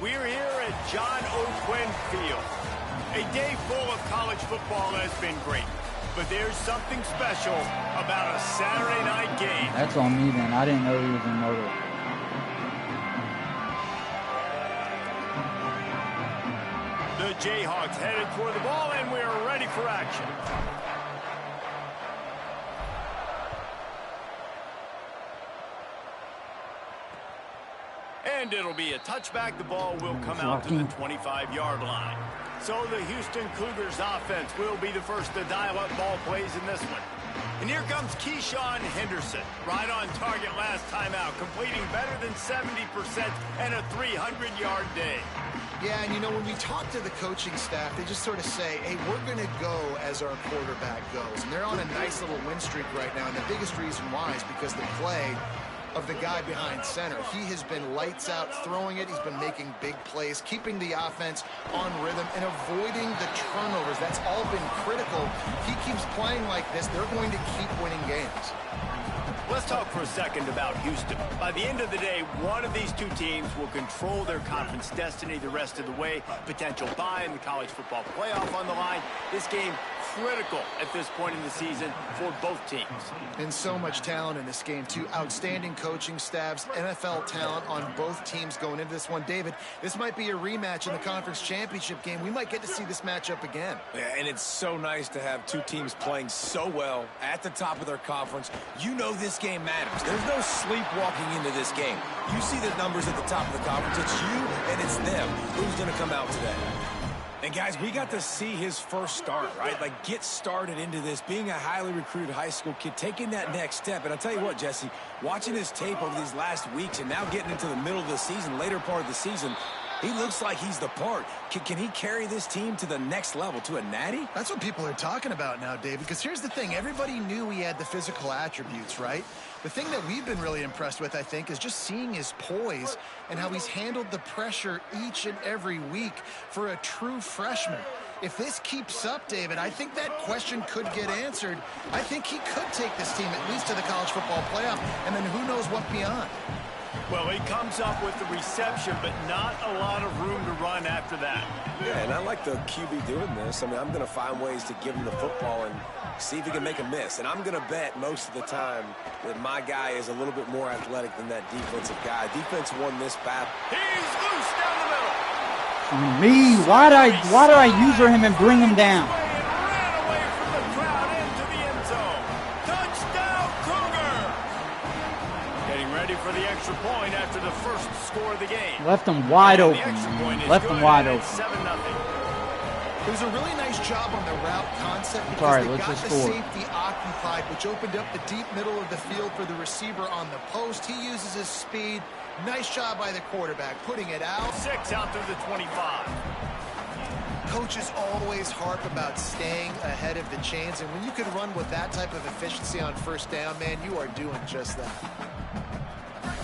We're here at John O'Quinn Field. A day full of college football has been great, but there's something special about a Saturday night game. That's on me then. I didn't know he was in motor. The Jayhawks headed for the ball, and we're ready for action. And it'll be a touchback. The ball will come out to the 25-yard line. So the Houston Cougars offense will be the first to dial up ball plays in this one. And here comes Keyshawn Henderson, right on target last time out, completing better than 70% and a 300-yard day. Yeah, and you know, when we talk to the coaching staff, they just sort of say, hey, we're going to go as our quarterback goes. And they're on a nice little win streak right now, and the biggest reason why is because the play of the guy behind center. He has been lights out throwing it. He's been making big plays, keeping the offense on rhythm and avoiding the turnovers. That's all been critical. He keeps playing like this, they're going to keep winning games. Let's talk for a second about Houston. By the end of the day, one of these two teams will control their conference destiny the rest of the way. Potential bye in the college football playoff on the line. This game critical at this point in the season for both teams. And so much talent in this game, too. Outstanding coaching staffs, NFL talent on both teams going into this one. David, this might be a rematch in the conference championship game. We might get to see this matchup again. Yeah, and it's so nice to have two teams playing so well at the top of their conference. You know this game matters. There's no sleepwalking into this game. You see the numbers at the top of the conference. It's you and it's them. Who's going to come out today? And guys, we got to see his first start, right? Like, get started into this, being a highly recruited high school kid, taking that next step. And I'll tell you what, Jesse, watching his tape over these last weeks and now getting into the middle of the season, later part of the season, he looks like he's the part. Can he carry this team to the next level, to a natty? That's what people are talking about now, David, because here's the thing. Everybody knew he had the physical attributes, right? The thing that we've been really impressed with, I think, is just seeing his poise and how he's handled the pressure each and every week for a true freshman. If this keeps up, David, I think that question could get answered. I think he could take this team at least to the college football playoff, and then who knows what beyond. Well, he comes up with the reception, but not a lot of room to run after that. Yeah, and I like the QB doing this. I mean, I'm going to find ways to give him the football and see if he can make a miss. And I'm going to bet most of the time that my guy is a little bit more athletic than that defensive guy. Defense won this battle. He's loose down the middle. Me, why did I user him and bring him down? Ran away from the crowd into the end zone. Touchdown, Cougar! Getting ready for the extra point after the first score of the game. Left him wide open. Left him wide open. 7-0. It was a really nice job on the route concept because they got the safety occupied, which opened up the deep middle of the field for the receiver on the post. He uses his speed. Nice job by the quarterback, putting it out. 6 out through the 25. Coaches always harp about staying ahead of the chains, and when you can run with that type of efficiency on first down, man, you are doing just that.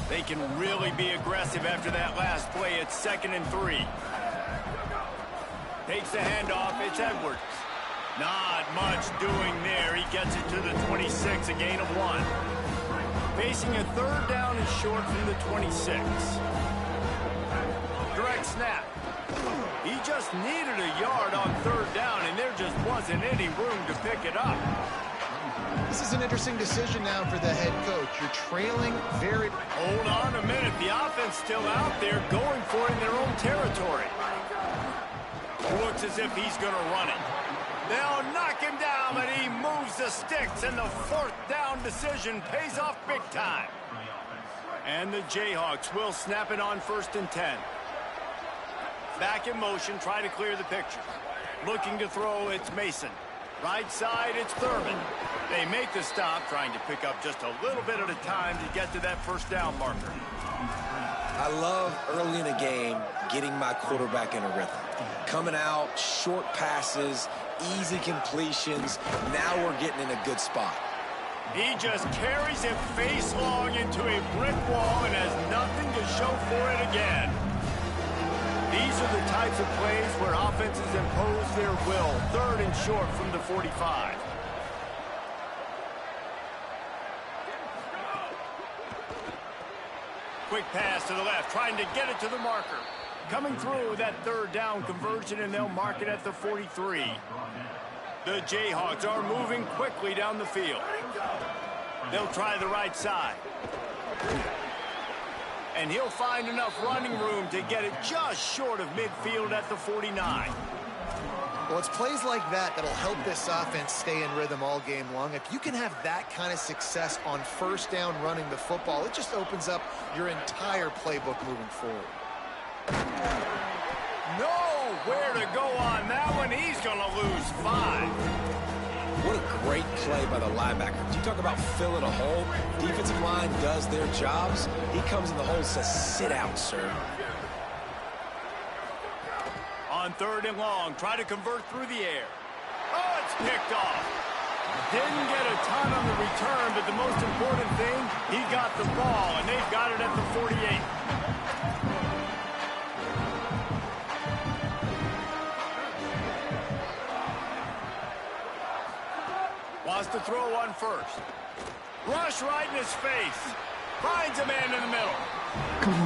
They can really be aggressive after that last play. It's 2nd and 3. Takes the handoff. It's Edwards. Not much doing there. He gets it to the 26, a gain of 1. Facing a 3rd down and short from the 26. Direct snap. He just needed a yard on 3rd down, and there just wasn't any room to pick it up. This is an interesting decision now for the head coach. You're trailing very... Hold on a minute. The offense still out there going for it in their own territory. Looks as if he's going to run it. They'll knock him down, but he moves the sticks, and the 4th down decision pays off big time. And the Jayhawks will snap it on 1st and 10. Back in motion, try to clear the picture. Looking to throw, it's Mason. Right side, it's Thurman. They make the stop, trying to pick up just a little bit at a time to get to that 1st down marker. I love early in a game getting my quarterback in a rhythm. Coming out, short passes, easy completions. Now we're getting in a good spot. He just carries it face long into a brick wall and has nothing to show for it again. These are the types of plays where offenses impose their will. 3rd and short from the 45. Quick pass to the left, trying to get it to the marker. Coming through that third down conversion, and they'll mark it at the 43. The Jayhawks are moving quickly down the field. They'll try the right side. And he'll find enough running room to get it just short of midfield at the 49. Well, it's plays like that that'll help this offense stay in rhythm all game long. If you can have that kind of success on first down running the football, it just opens up your entire playbook moving forward. Nowhere to go on that one. He's going to lose 5. What a great play by the linebacker. You talk about filling a hole. Defensive line does their jobs. He comes in the hole and says, sit out, sir. On 3rd and long, try to convert through the air. Oh, it's picked off. Didn't get a ton on the return, but the most important thing, he got the ball, and they've got it at the 48. Wants to throw on first. Rush right in his face. Finds a man in the middle.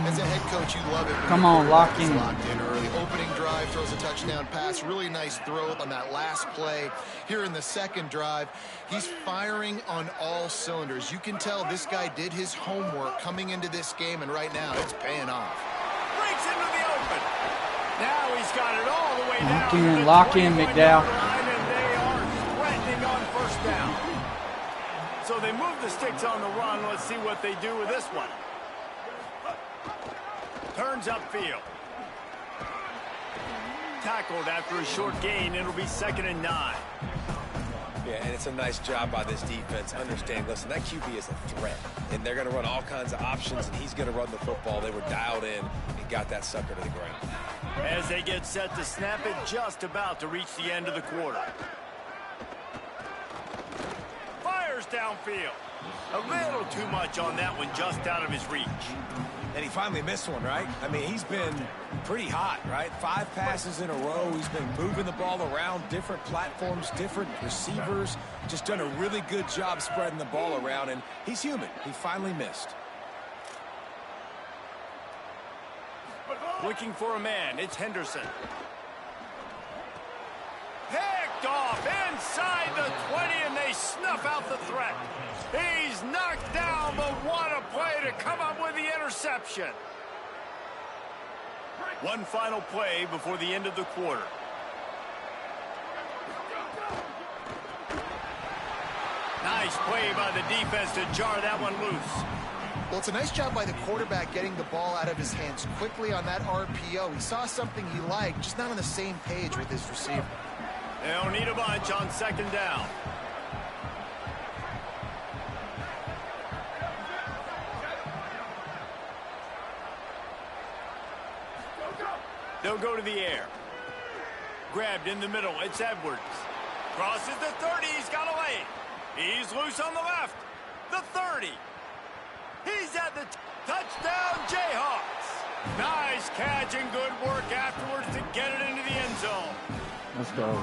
As a head coach, you love it. Come on, lock in. Locked in early. Opening drive, throws a touchdown pass. Really nice throw on that last play. Here in the second drive, he's firing on all cylinders. You can tell this guy did his homework coming into this game, and right now it's paying off. Breaks into the open. Now he's got it all the way down. Lock in, McDowell. And they are threatening on first down. So they move the sticks on the run. Let's see what they do with this one. Turns upfield. Tackled after a short gain. It'll be 2nd and 9. Yeah, and it's a nice job by this defense. Understand, listen, that QB is a threat, and they're going to run all kinds of options, and he's going to run the football. They were dialed in and got that sucker to the ground. As they get set to snap it, just about to reach the end of the quarter. Fires downfield. A little too much on that one, just out of his reach. And he finally missed one, right? I mean, he's been pretty hot, right? 5 passes in a row. He's been moving the ball around, different platforms, different receivers. Just done a really good job spreading the ball around, and he's human. He finally missed. Looking for a man. It's Henderson. Picked off inside the 20, and they snuff out the threat. He's knocked down, but what a play to come up with the interception. One final play before the end of the quarter. Nice play by the defense to jar that one loose. Well, it's a nice job by the quarterback getting the ball out of his hands quickly on that RPO. He saw something he liked, just not on the same page with his receiver. They'll need a bunch on 2nd down. They'll go to the air. Grabbed in the middle. It's Edwards. Crosses the 30. He's got a lane. He's loose on the left. The 30. He's at the touchdown, Jayhawks. Nice catch and good work afterwards to get it into the end zone. Let's go.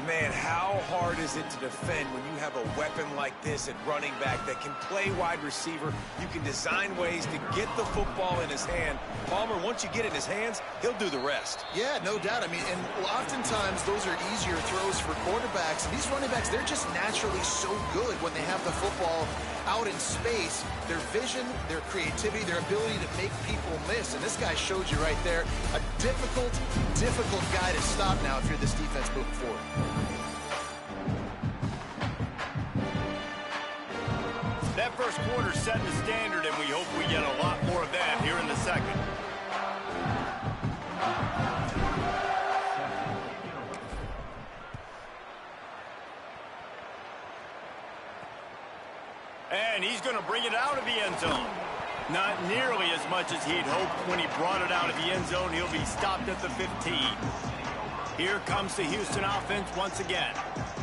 Man, how hard is it to defend when you have a weapon like this at running back that can play wide receiver? You can design ways to get the football in his hand. Palmer, once you get it in his hands, he'll do the rest. Yeah, no doubt. I mean, and oftentimes those are easier throws for quarterbacks. These running backs, they're just naturally so good when they have the football out in space. Their vision, their creativity, their ability to make people miss. And this guy showed you right there, a difficult guy to stop now if you're this defense moving forward. That first quarter set the standard, and we hope we get a lot more of that here in the second. And he's going to bring it out of the end zone. Not nearly as much as he'd hoped when he brought it out of the end zone. He'll be stopped at the 15. Here comes the Houston offense once again.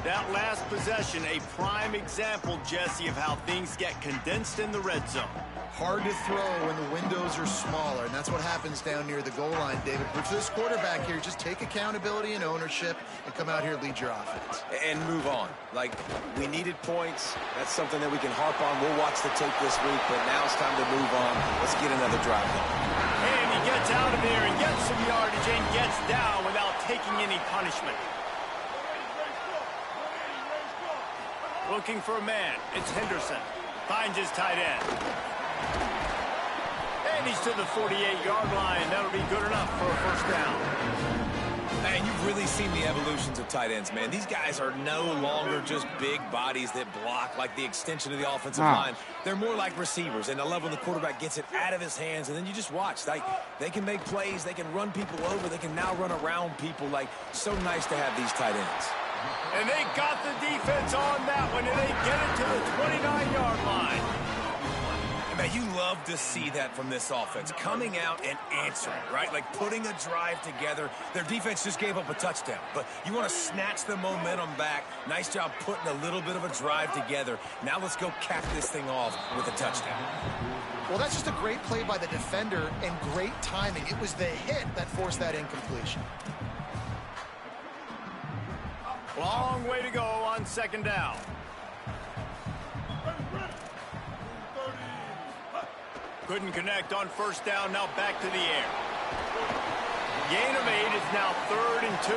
That last possession, a prime example, Jesse, of how things get condensed in the red zone. Hard to throw when the windows are smaller, and that's what happens down near the goal line, David. But for this quarterback here, just take accountability and ownership and come out here and lead your offense. And move on. Like, we needed points. That's something that we can harp on. We'll watch the tape this week, but now it's time to move on. Let's get another drive going. And he gets out of there and gets some yardage and gets down without taking any punishment. Looking for a man. It's Henderson. Finds his tight end. And he's to the 48-yard line. That'll be good enough for a first down. Man, you've really seen the evolutions of tight ends, man. These guys are no longer just big bodies that block like the extension of the offensive line. They're more like receivers, and I love when the quarterback gets it out of his hands, and then you just watch. Like, they can make plays. They can run people over. They can now run around people. Like, so nice to have these tight ends. And they got the defense on that one, and they get it to the 29-yard line. Man, you love to see that from this offense, coming out and answering, right? Like putting a drive together. Their defense just gave up a touchdown, but you want to snatch the momentum back. Nice job putting a little bit of a drive together. Now let's go cap this thing off with a touchdown. Well, that's just a great play by the defender and great timing. It was the hit that forced that incompletion. Long way to go on second down. Couldn't connect on first down. Now back to the air. Gain of 8 is now 3rd and 2.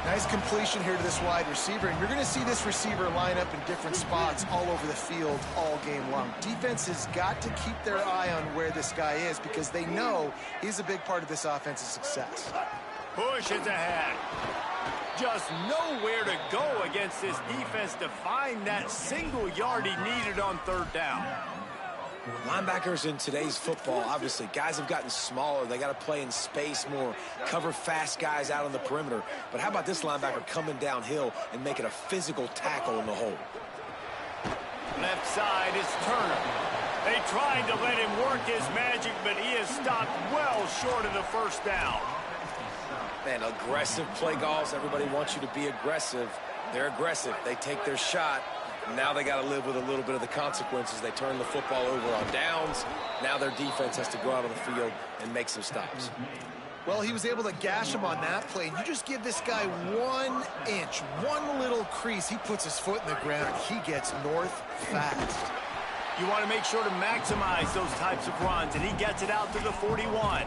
Nice completion here to this wide receiver, and you're going to see this receiver line up in different spots all over the field all game long. Defense has got to keep their eye on where this guy is because they know he's a big part of this offense's success. Push is ahead. Just nowhere to go against this defense to find that single yard he needed on 3rd down. Linebackers in today's football, obviously, guys have gotten smaller. They got to play in space more, cover fast guys out on the perimeter. But how about this linebacker coming downhill and making a physical tackle in the hole? Left side is Turner. They tried to let him work his magic, but he is stopped well short of the first down. Man, aggressive play calls. Everybody wants you to be aggressive. They're aggressive. They take their shot. Now they got to live with a little bit of the consequences. They turn the football over on downs. Now their defense has to go out on the field and make some stops. Well, he was able to gash him on that play. You just give this guy 1 inch, one little crease. He puts his foot in the ground. He gets north fast. You want to make sure to maximize those types of runs, and he gets it out to the 41.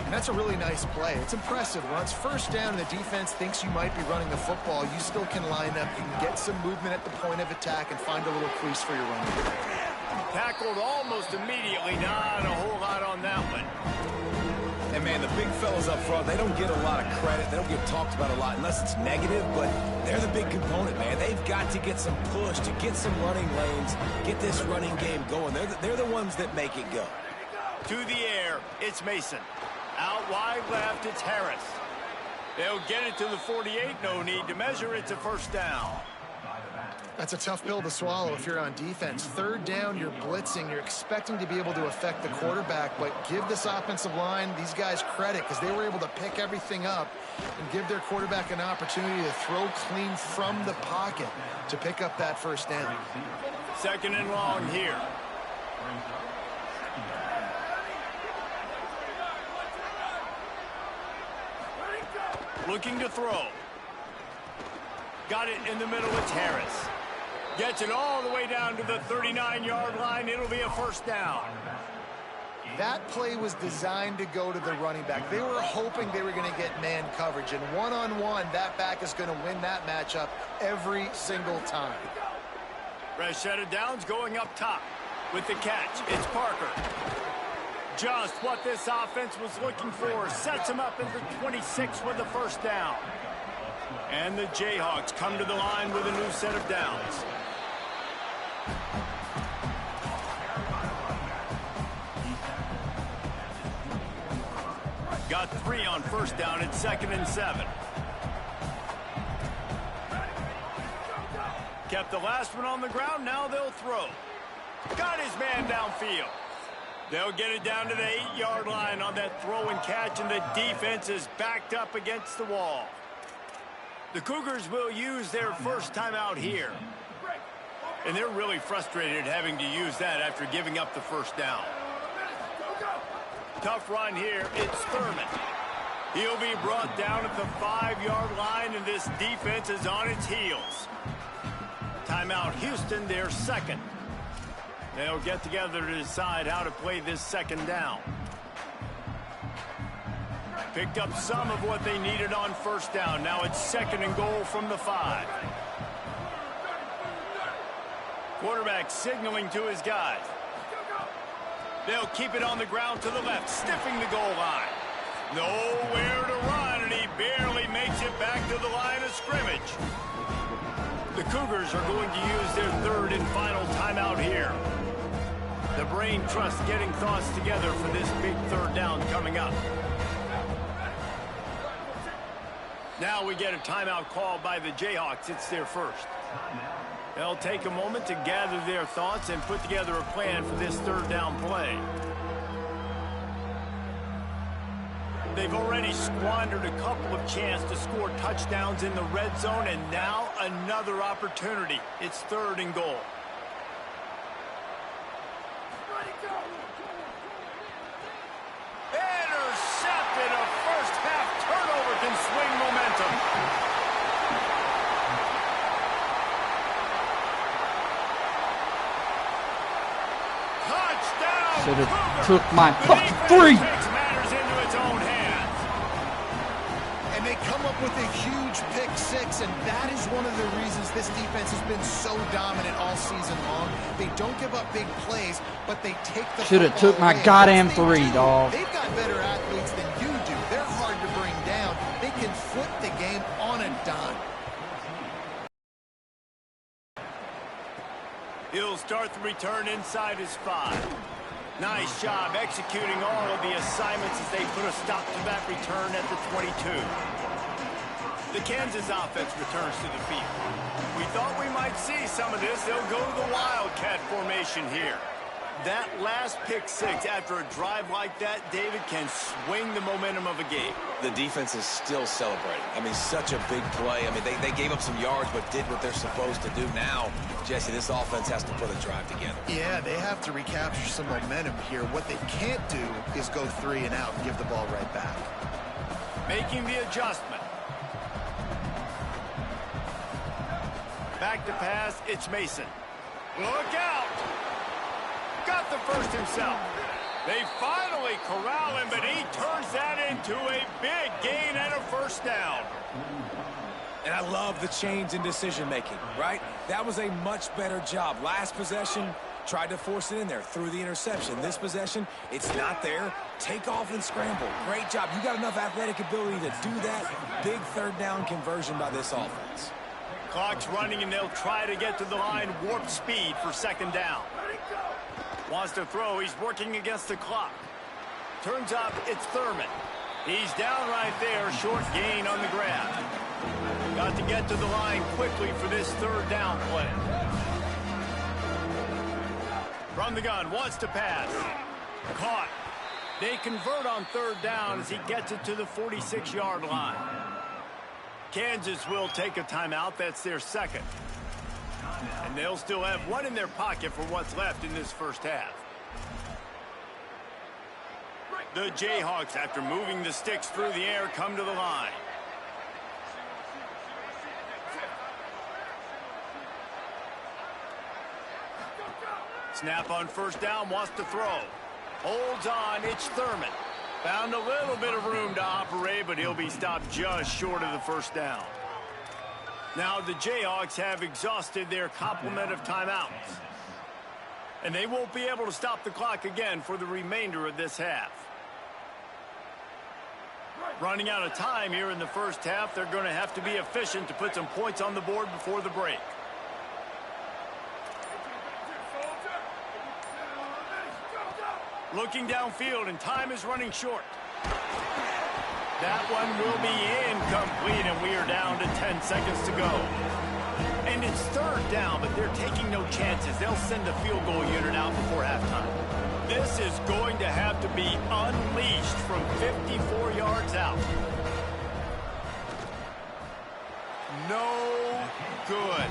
And that's a really nice play. It's impressive. Once first down and the defense thinks you might be running the football, you still can line up. You can get some movement at the point of attack and find a little crease for your running back. Tackled almost immediately. Not a whole lot on that one. And, man, the big fellas up front, they don't get a lot of credit. They don't get talked about a lot unless it's negative, but they're the big component, man. They've got to get some push, to get some running lanes, get this running game going. They're the ones that make it go. To the air, it's Mason. Out wide left, it's Harris. They'll get it to the 48. No need to measure. It's a first down. That's a tough pill to swallow if you're on defense. 3rd down, you're blitzing. You're expecting to be able to affect the quarterback, but give this offensive line, these guys, credit because they were able to pick everything up and give their quarterback an opportunity to throw clean from the pocket to pick up that first down. 2nd and long here. Looking to throw. Got it in the middle. It's Harris. Gets it all the way down to the 39-yard line. It'll be a first down. That play was designed to go to the running back. They were hoping they were going to get man coverage. And one-on-one, that back is going to win that matchup every single time. Fresh set of downs going up top. With the catch, it's Parker. Just what this offense was looking for. Sets him up at the 26 with the first down. And the Jayhawks come to the line with a new set of downs. Got 3 on first down. It's 2nd and 7. Kept the last one on the ground. Now they'll throw. Got his man downfield. They'll get it down to the 8-yard line on that throw and catch, and the defense is backed up against the wall. The Cougars will use their first timeout here. And they're really frustrated having to use that after giving up the first down. Tough run here. It's Thurman. He'll be brought down at the 5-yard line, and this defense is on its heels. Timeout Houston, their second. They'll get together to decide how to play this second down. Picked up some of what they needed on first down. Now it's second and goal from the 5. Quarterback signaling to his guys. They'll keep it on the ground to the left, sniffing the goal line. Nowhere to run, and he barely makes it back to the line of scrimmage. The Cougars are going to use their third and final timeout here. The brain trust getting thoughts together for this big third down coming up. Now we get a timeout called by the Jayhawks. It's their first. They'll take a moment to gather their thoughts and put together a plan for this third down play. They've already squandered a couple of chances to score touchdowns in the red zone, and now another opportunity. It's third and goal. Intercepted. A first half turnover can swing momentum. Should have took my fucking 3. Matters into its own hands. And they come up with a huge pick 6, and that is one of the reasons this defense has been so dominant all season long. They don't give up big plays, but they take the Should have took my goddamn 3, dog. They've got better athletes than you do. They're hard to bring down. They can flip the game on a dime. He'll start the return inside his 5. Nice job executing all of the assignments as they put a stop to that return at the 22. The Kansas offense returns to the field. We thought we might see some of this. They'll go to the Wildcat formation here. That last pick 6 after a drive like that, David, can swing the momentum of a game. The defense is still celebrating. I mean, such a big play. I mean, they gave up some yards but did what they're supposed to do. Now, Jesse, this offense has to put a drive together. Yeah, they have to recapture some momentum here. What they can't do is go 3 and out and give the ball right back. Making the adjustment. Back to pass, it's Mason. Look out! Got the first himself. They finally corral him, but he turns that into a big gain and a first down. And I love the change in decision-making, right? That was a much better job. Last possession, tried to force it in there, threw the interception. This possession, it's not there. Take off and scramble. Great job. You got enough athletic ability to do that. Big third down conversion by this offense. Clock's running, and they'll try to get to the line warp speed for second down. Wants to throw. He's working against the clock. Turns up, it's Thurman. He's down right there, short gain on the grab. Got to get to the line quickly for this third down play. From the gun, wants to pass. Caught. They convert on third down as he gets it to the 46-yard line. Kansas will take a timeout. That's their second. And they'll still have one in their pocket for what's left in this first half. The Jayhawks, after moving the sticks through the air, come to the line. Snap on first down, wants to throw. Holds on, it's Thurman. Found a little bit of room to operate, but he'll be stopped just short of the first down. Now the Jayhawks have exhausted their complement of timeouts. And they won't be able to stop the clock again for the remainder of this half. Running out of time here in the first half, they're going to have to be efficient to put some points on the board before the break. Looking downfield, and time is running short. That one will be incomplete, and we are down to 10 seconds to go. And it's third down, but they're taking no chances. They'll send the field goal unit out before halftime. This is going to have to be unleashed from 54 yards out. No good.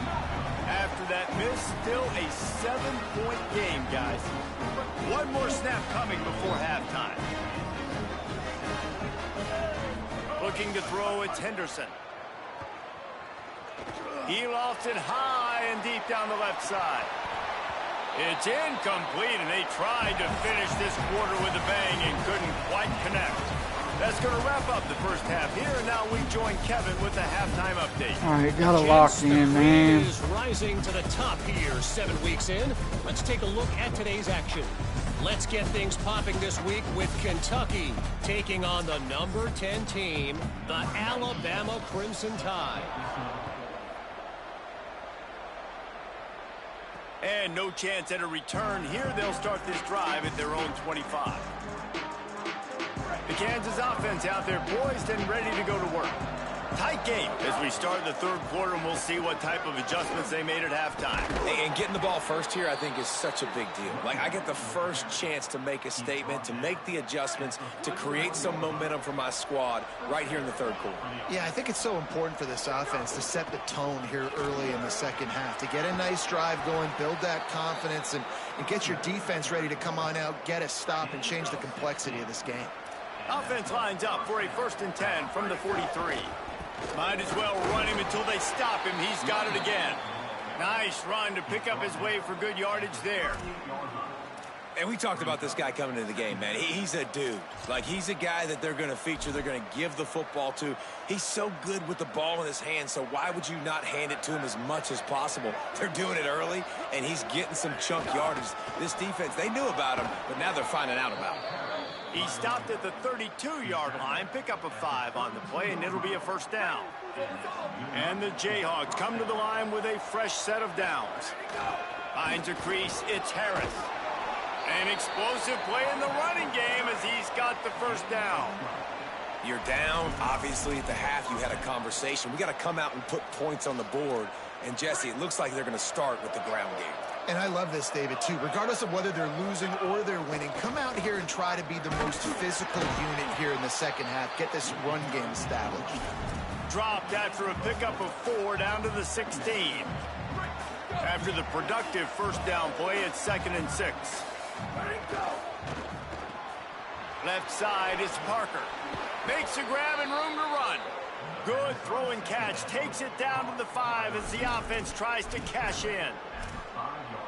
After that miss, still a 7-point game, guys. One more snap coming before halftime. Looking to throw, it's Henderson. He lofts it high and deep down the left side. It's incomplete, and they tried to finish this quarter with a bang and couldn't quite connect. That's going to wrap up the first half here, and now we join Kevin with the halftime update. All right, got it locked in, man. Is rising to the top here 7 weeks in. Let's take a look at today's action. Let's get things popping this week with Kentucky taking on the number 10 team, the Alabama Crimson Tide. And no chance at a return here. They'll start this drive at their own 25. The Kansas offense out there poised and ready to go to work. Tight game as we start the third quarter, and we'll see what type of adjustments they made at halftime. And getting the ball first here, I think, is such a big deal. Like, I get the first chance to make a statement, to make the adjustments, to create some momentum for my squad right here in the third quarter. Yeah, I think it's so important for this offense to set the tone here early in the second half, to get a nice drive going, build that confidence, and get your defense ready to come on out, get a stop, and change the complexity of this game. Offense lines up for a 1st and 10 from the 43. Might as well run him until they stop him. He's got it again. Nice run to pick up his way for good yardage there. And we talked about this guy coming into the game, man. He's a dude. Like, he's a guy that they're going to feature, they're going to give the football to. He's so good with the ball in his hand, so why would you not hand it to him as much as possible? They're doing it early, and he's getting some chunk yardage. This defense, they knew about him, but now they're finding out about him. He stopped at the 32-yard line, pick up a 5 on the play, and it'll be a 1st down. And the Jayhawks come to the line with a fresh set of downs. Finds a crease, it's Harris. An explosive play in the running game as he's got the 1st down. You're down. Obviously, at the half, you had a conversation. We got to come out and put points on the board. And, Jesse, it looks like they're going to start with the ground game. And I love this, David, too. Regardless of whether they're losing or they're winning, come out here and try to be the most physical unit here in the second half. Get this run game established. Dropped after a pickup of 4 down to the 16. After the productive 1st down play, it's 2nd and 6. Left side is Parker. Makes a grab and room to run. Good throw and catch. Takes it down to the 5 as the offense tries to cash in.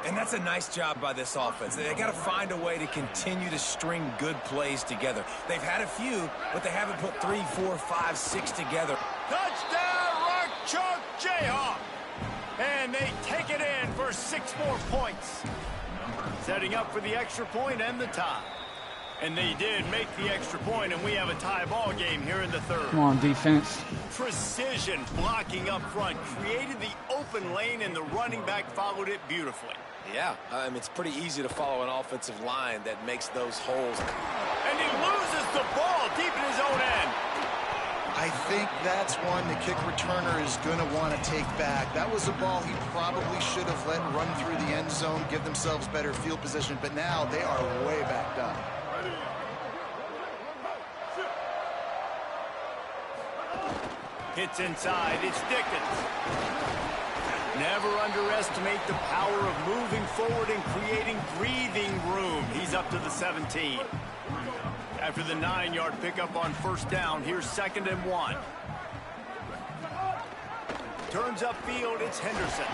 And that's a nice job by this offense. They got to find a way to continue to string good plays together. They've had a few, but they haven't put 3, 4, 5, 6 together. Touchdown, Rock Chalk Jayhawk! And they take it in for 6 more points. Setting up for the extra point and the tie. And they did make the extra point, and we have a tie ball game here in the third. Come on, defense. Precision blocking up front. Created the open lane, and the running back followed it beautifully. Yeah, it's pretty easy to follow an offensive line that makes those holes. And he loses the ball deep in his own end. I think that's one the kick returner is going to want to take back. That was a ball he probably should have let run through the end zone, give themselves better field position, but now they are way backed up. Hits inside, it's Dickens. Never underestimate the power of moving forward and creating breathing room. He's up to the 17. After the 9-yard pickup on 1st down, here's 2nd and 1. Turns upfield, it's Henderson.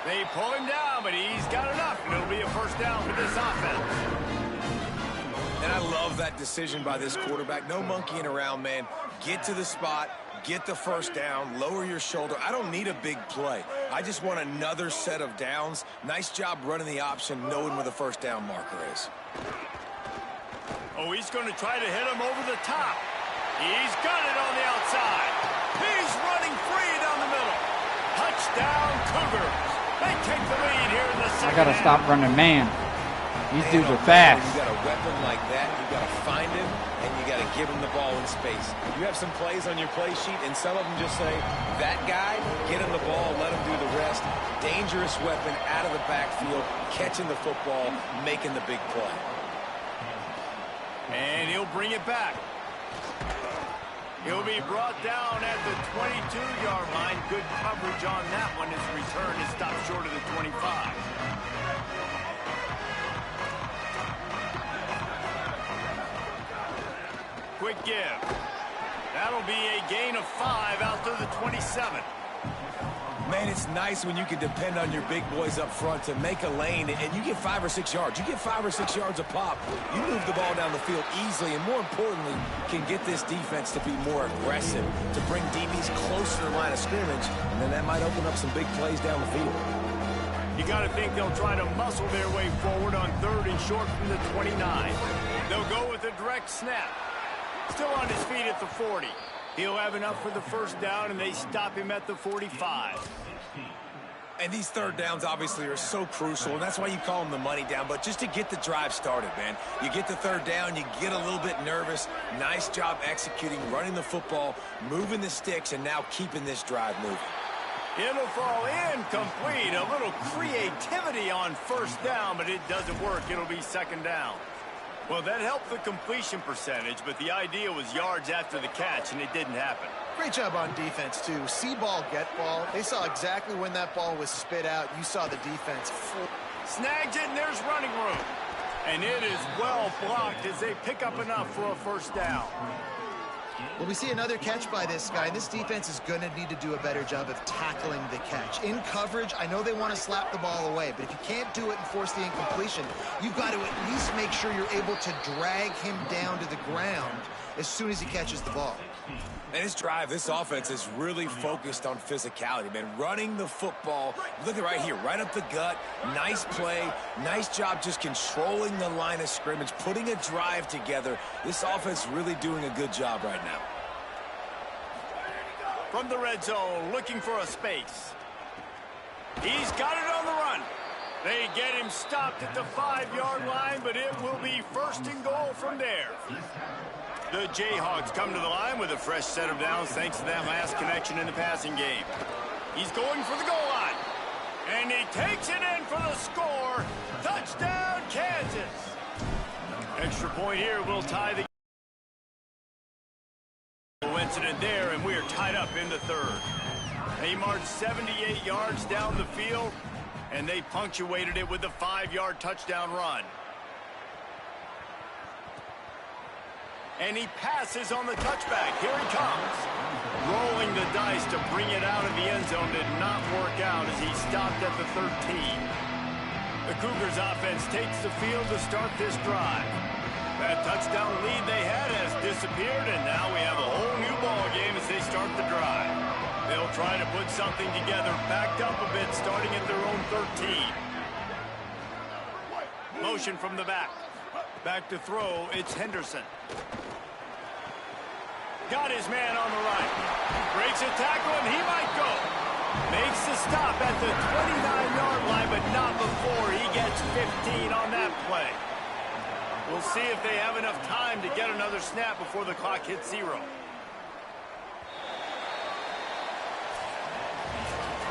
They pull him down, but he's got enough, and it'll be a 1st down for this offense. And I love that decision by this quarterback. No monkeying around, man. Get to the spot, get the 1st down, lower your shoulder. I don't need a big play. I just want another set of downs. Nice job running the option, knowing where the 1st down marker is. Oh, he's going to try to hit him over the top. He's got it on the outside. He's running free down the middle. Touchdown, Cougars. They take the lead here in the second I got to stop running man. These dudes are fast. You got a weapon like that, you got to find him, and you got to give him the ball in space. You have some plays on your play sheet, and some of them just say, that guy, get him the ball, let him do the rest. Dangerous weapon out of the backfield, catching the football, making the big play. And he'll bring it back. He'll be brought down at the 22-yard line. Good coverage on that one. His return is stopped short of the 25. Quick give. That'll be a gain of 5 out to the 27. Man, it's nice when you can depend on your big boys up front to make a lane, and you get 5 or 6 yards. You get 5 or 6 yards a pop. You move the ball down the field easily, and more importantly, can get this defense to be more aggressive, to bring DBs closer to the line of scrimmage, and then that might open up some big plays down the field. You got to think they'll try to muscle their way forward on 3rd and short from the 29. They'll go with a direct snap. Still on his feet at the 40. He'll have enough for the first down, and they stop him at the 45. And these 3rd downs obviously are so crucial, and that's why you call them the money down. But just to get the drive started, man, you get the 3rd down, you get a little bit nervous. Nice job executing, running the football, moving the sticks, and now keeping this drive moving. It'll fall incomplete. A little creativity on first down, but it doesn't work. It'll be 2nd down. Well, that helped the completion percentage, but the idea was yards after the catch, and it didn't happen. Great job on defense, too. See ball, get ball. They saw exactly when that ball was spit out. You saw the defense. Snags it, and there's running room. And it is well blocked as they pick up enough for a first down. Well, we see another catch by this guy. This defense is going to need to do a better job of tackling the catch. In coverage, I know they want to slap the ball away, but if you can't do it and force the incompletion, you've got to at least make sure you're able to drag him down to the ground as soon as he catches the ball. And this drive, this offense is really focused on physicality, man. Running the football. Look at right here, right up the gut. Nice play. Nice job just controlling the line of scrimmage, putting a drive together. This offense really doing a good job right now. From the red zone, looking for a space. He's got it on the run. They get him stopped at the 5-yard line, but it will be 1st and goal from there. The Jayhawks come to the line with a fresh set of downs thanks to that last connection in the passing game. He's going for the goal line. And he takes it in for the score. Touchdown, Kansas. Extra point here will tie the incident there, and we are tied up in the 3rd. They marched 78 yards down the field, and they punctuated it with a 5-yard touchdown run. And he passes on the touchback. Here he comes. Rolling the dice to bring it out of the end zone did not work out as he stopped at the 13. The Cougars offense takes the field to start this drive. That touchdown lead they had has disappeared, and now we have a whole new ball game as they start the drive. They'll try to put something together, backed up a bit, starting at their own 13. Motion from the back. Back to throw, it's Henderson. Got his man on the right. Breaks a tackle, and he might go. Makes the stop at the 29-yard line, but not before he gets 15 on that play. We'll see if they have enough time to get another snap before the clock hits 0.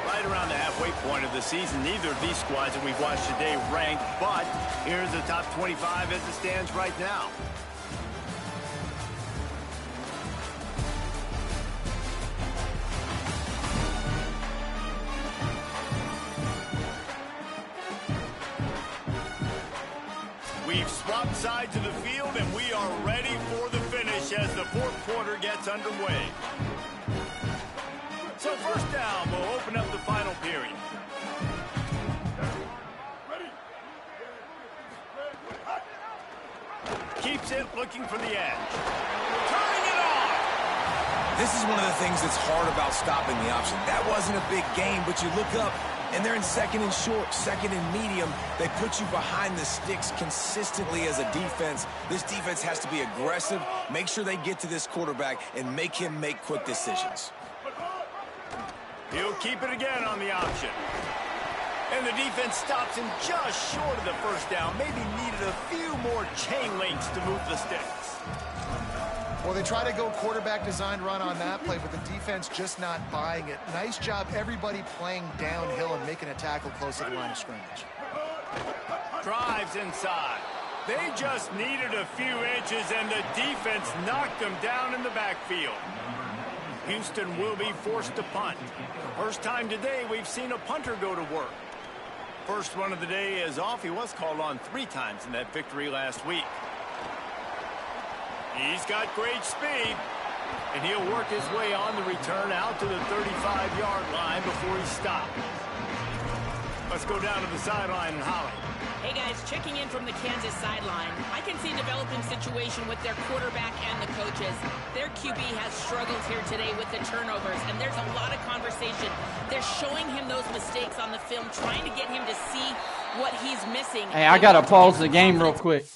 Right around the halfway point of the season, neither of these squads that we've watched today ranked, but here's the top 25 as it stands right now. We've swapped sides of the field, and we are ready for the finish as the 4th quarter gets underway. So first down, we'll open up the final period. Keeps it, looking for the edge. Turning it on! This is one of the things that's hard about stopping the option. That wasn't a big gain, but you look up, and they're in 2nd and short, 2nd and medium. They put you behind the sticks consistently as a defense. This defense has to be aggressive, make sure they get to this quarterback, and make him make quick decisions. He'll keep it again on the option. And the defense stops him just short of the first down. Maybe needed a few more chain links to move the sticks. Well, they try to go quarterback design run on that play, but the defense just not buying it. Nice job, everybody playing downhill and making a tackle close to the line of scrimmage. Drives inside. They just needed a few inches, and the defense knocked them down in the backfield. Houston will be forced to punt. First time today we've seen a punter go to work. First run of the day is off. He was called on 3 times in that victory last week. He's got great speed, and he'll work his way on the return out to the 35-yard line before he stopped. Let's go down to the sideline and Holly. Hey guys, checking in from the Kansas sideline. I can see a developing situation with their quarterback and the coaches. Their QB has struggled here today with the turnovers, and there's a lot of conversation. They're showing him those mistakes on the film, trying to get him to see what he's missing. Hey, I gotta pause the game real quick.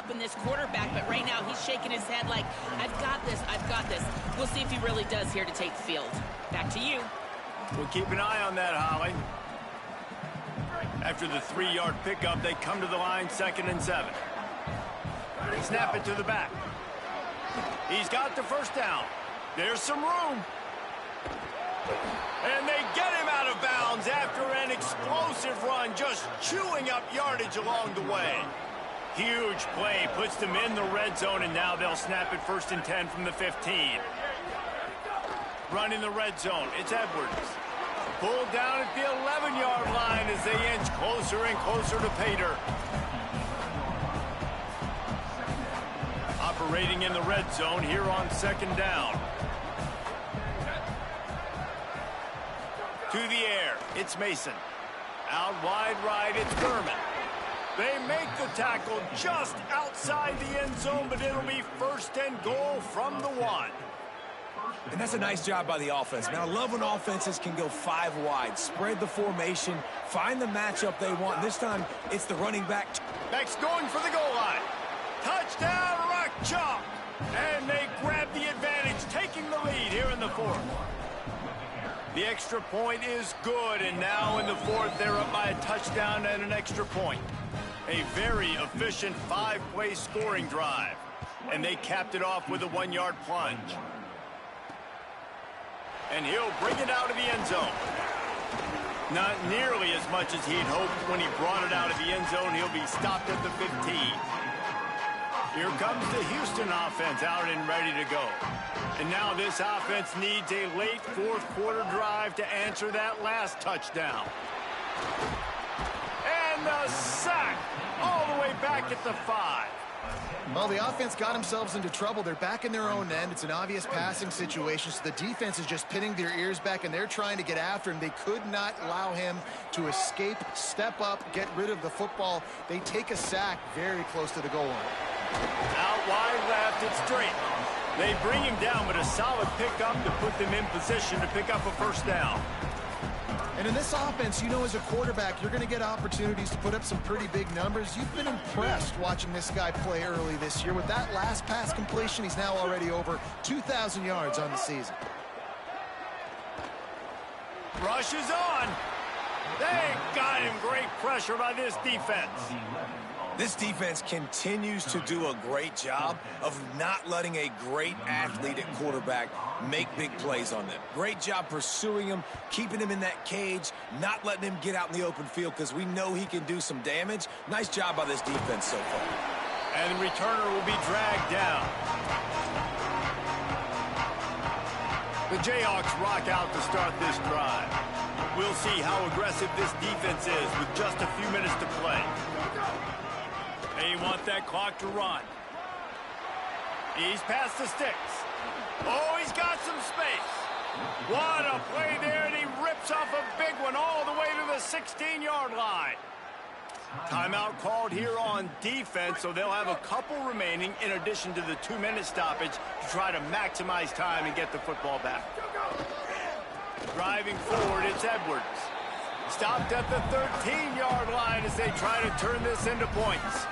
up in this quarterback, but right now he's shaking his head like, I've got this, I've got this. We'll see if he really does here to take the field. Back to you. We'll keep an eye on that, Holly. After the 3-yard pickup, they come to the line, 2nd and 7. Snap it to the back. He's got the first down. There's some room. And they get him out of bounds after an explosive run, just chewing up yardage along the way. Huge play, puts them in the red zone, and now they'll snap it 1st and 10 from the 15. Run in the red zone. It's Edwards. Pulled down at the 11-yard line as they inch closer and closer to Pater. Operating in the red zone here on 2nd down. To the air, it's Mason. Out wide right, it's Gurman. They make the tackle just outside the end zone, but it'll be 1st and goal from the 1. And that's a nice job by the offense. Man, I love when offenses can go 5 wide, spread the formation, find the matchup they want. This time, it's the running back. Back's going for the goal line. Touchdown, Rock Chalk. And they grab the advantage, taking the lead here in the 4th. The extra point is good, and now in the 4th, they're up by a touchdown and an extra point. A very efficient 5-play scoring drive. And they capped it off with a 1-yard plunge. And he'll bring it out of the end zone. Not nearly as much as he'd hoped when he brought it out of the end zone. He'll be stopped at the 15. Here comes the Houston offense out and ready to go. And now this offense needs a late 4th quarter drive to answer that last touchdown. And the sack all the way back at the 5. Well, the offense got themselves into trouble. They're back in their own end. It's an obvious passing situation, so the defense is just pinning their ears back, and they're trying to get after him. They could not allow him to escape, step up, get rid of the football. They take a sack very close to the goal line. Out wide left, it's straight. They bring him down, but a solid pickup to put them in position to pick up a 1st down. And in this offense, you know, as a quarterback, you're going to get opportunities to put up some pretty big numbers. You've been impressed watching this guy play early this year. With that last pass completion, he's now already over 2,000 yards on the season. Rush is on. They got him. Great pressure by this defense. This defense continues to do a great job of not letting a great athlete at quarterback make big plays on them. Great job pursuing him, keeping him in that cage, not letting him get out in the open field because we know he can do some damage. Nice job by this defense so far. And the returner will be dragged down. The Jayhawks rock out to start this drive. We'll see how aggressive this defense is with just a few minutes to play. They want that clock to run. He's past the sticks. Oh, he's got some space. What a play there, and he rips off a big one all the way to the 16-yard line. Timeout called here on defense, so they'll have a couple remaining in addition to the 2-minute stoppage to try to maximize time and get the football back. Driving forward, it's Edwards. Stopped at the 13-yard line as they try to turn this into points.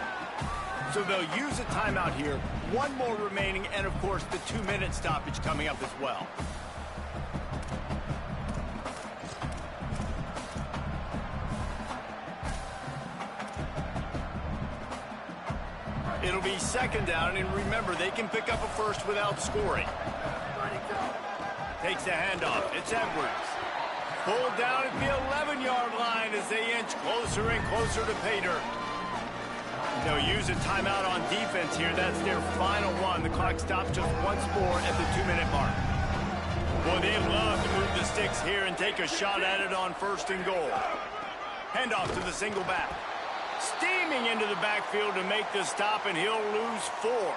So they'll use a timeout here. One more remaining, and of course the 2-minute stoppage coming up as well. It'll be 2nd down, and remember, they can pick up a 1st without scoring. Takes the handoff. It's Edwards. Pulled down at the 11-yard line as they inch closer and closer to Pater. They'll use a timeout on defense here. That's their final one. The clock stops just once more at the 2-minute mark. Boy, they love to move the sticks here and take a shot at it on 1st and goal. Handoff to the single back. Steaming into the backfield to make the stop, and he'll lose 4.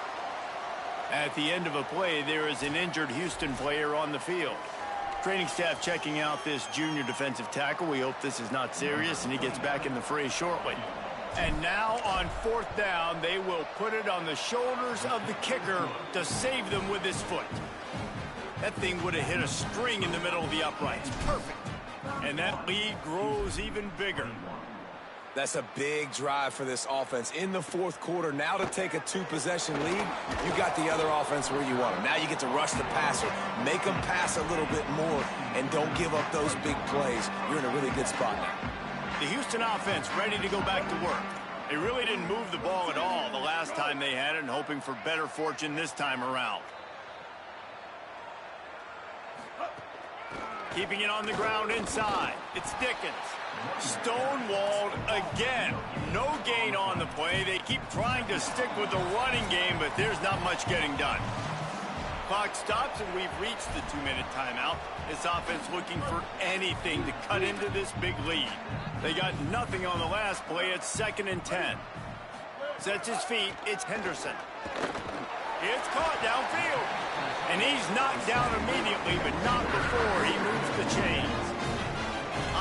At the end of a play, there is an injured Houston player on the field. Training staff checking out this junior defensive tackle. We hope this is not serious, and he gets back in the fray shortly. And now on 4th down, they will put it on the shoulders of the kicker to save them with his foot. That thing would have hit a string in the middle of the uprights. Perfect. And that lead grows even bigger. That's a big drive for this offense in the fourth quarter. Now to take a two-possession lead, you got the other offense where you want them. Now you get to rush the passer, make them pass a little bit more, and don't give up those big plays. You're in a really good spot now. The Houston offense ready to go back to work. They really didn't move the ball at all the last time they had it, and hoping for better fortune this time around. Keeping it on the ground inside. It's Dickens. Stonewalled again. No gain on the play. They keep trying to stick with the running game, but there's not much getting done. Clock stops, and we've reached the 2-minute timeout. This offense looking for anything to cut into this big lead. They got nothing on the last play. It's 2nd and 10. Sets his feet. It's Henderson. It's caught downfield. And he's knocked down immediately, but not before he moves the chains.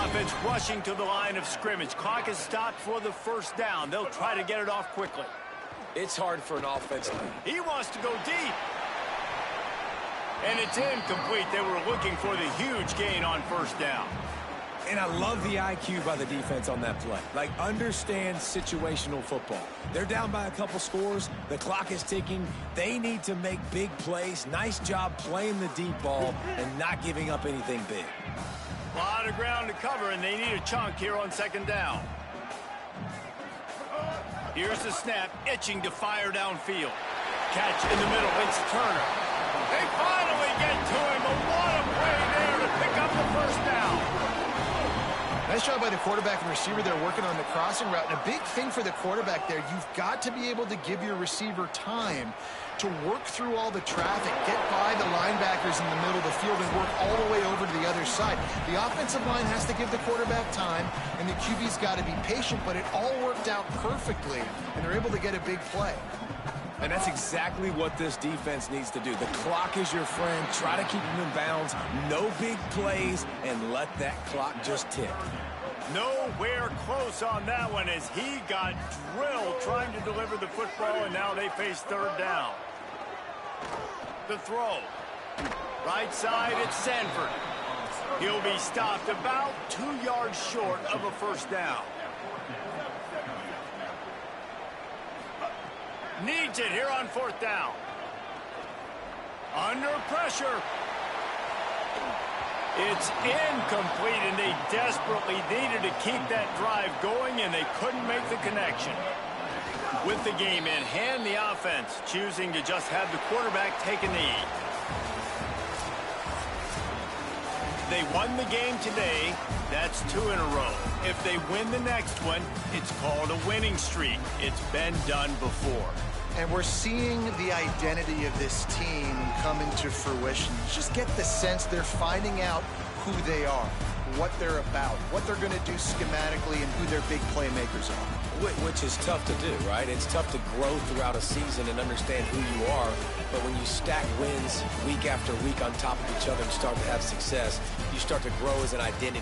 Offense rushing to the line of scrimmage. Clock is stopped for the first down. They'll try to get it off quickly. It's hard for an offense. He wants to go deep. And it's incomplete. They were looking for the huge gain on first down. And I love the IQ by the defense on that play. Like, understand situational football. They're down by a couple scores. The clock is ticking. They need to make big plays. Nice job playing the deep ball and not giving up anything big. A lot of ground to cover, and they need a chunk here on 2nd down. Here's the snap, itching to fire downfield. Catch in the middle, it's Turner. They finally get to him, but what a play there to pick up the first down. Nice job by the quarterback and receiver there working on the crossing route. And a big thing for the quarterback there, you've got to be able to give your receiver time to work through all the traffic, get by the linebackers in the middle of the field, and work all the way over to the other side. The offensive line has to give the quarterback time, and the QB's got to be patient, but it all worked out perfectly, and they're able to get a big play. And that's exactly what this defense needs to do. The clock is your friend. Try to keep them in bounds. No big plays, and let that clock just tick. Nowhere close on that one as he got drilled trying to deliver the football, and now they face 3rd down. The throw. Right side, it's Sanford. He'll be stopped about 2 yards short of a first down. Needs it here on 4th down. Under pressure. It's incomplete, and they desperately needed to keep that drive going, and they couldn't make the connection. With the game in hand, the offense choosing to just have the quarterback take a knee. They won the game today. That's 2 in a row. If they win the next one, it's called a winning streak. It's been done before. And we're seeing the identity of this team come into fruition. Just get the sense they're finding out who they are, what they're about, what they're going to do schematically, and who their big playmakers are. Which is tough to do, right? It's tough to grow throughout a season and understand who you are. But when you stack wins week after week on top of each other and start to have success, you start to grow as an identity.